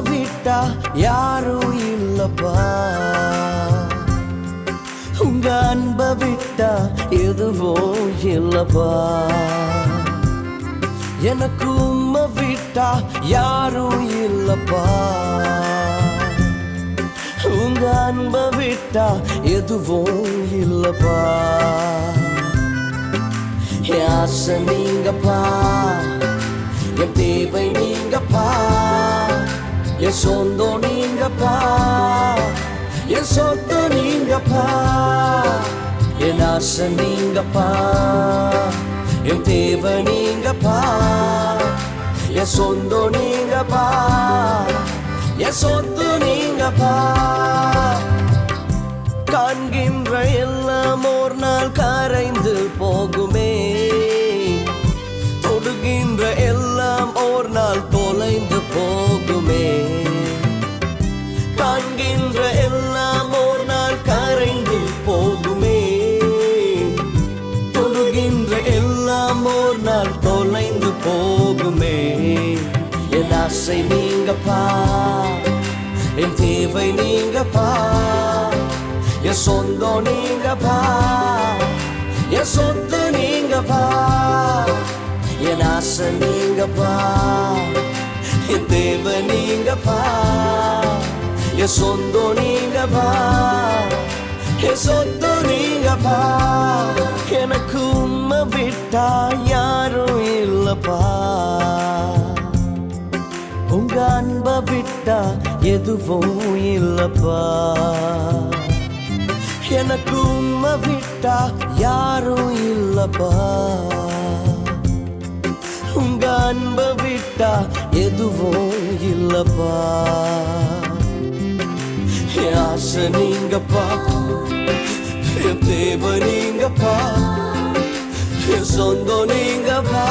விட்டா யாரும் இல்லப்பா, உங்க அன்பை விட்டா எதுவும் இல்லப்பா. எனக்கு உம்மை விட்டா யாரும் இல்லப்பா, உங்க அன்பை விட்டா எதுவும் இல்லப்பா. என் ஆசை நீங்கப்பா, என் தேவை நீங்கப்பா, என் சொந்தம் நீங்கப்பா, என் சொத்து நீங்கப்பா. என் ஆசை நீங்கப்பா, என் தேவை நீங்கப்பா, என் சொந்தம் நீங்கப்பா, என் சொத்து நீங்கப்பா. காண்கின்ற எல்லாம் ஒரு நாள் கரைந்து போகுமே, தொடுகின்ற எல்லாம் ஒரு நாள் தொலைந்து போகுமே. காண்கின்ற எல்லாம் ஒரு நாள் கரைந்து போகுமே, தொடுகின்ற எல்லாம் ஒரு நாள் தொலைந்து போகுமே. என் ஆசை நீங்கப்பா, என் தேவை நீங்கப்பா, என் சொந்தம் நீங்கப்பா, என் சொத்து நீங்கப்பா. என் ஆசை நீங்கப்பா, என் தேவை நீங்கப்பா, என் சொந்தம் நீங்கப்பா, என் சொத்து நீங்கப்பா. எனக்கு உம்மை விட்டா யாரும் இல்லப்பா, உங்க அன்பை விட்டா எதுவும் இல்லப்பா. எனக்கு உம்மை விட்டா யாரும் இல்லப்பா, உங்க அன்பை விட்டா எதுவும் இல்லப்பா. என் ஆசை நீங்கப்பா, என் தேவை நீங்கப்பா, என் சொந்தம் நீங்கப்பா,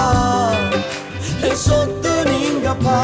என் சொத்து நீங்கப்பா.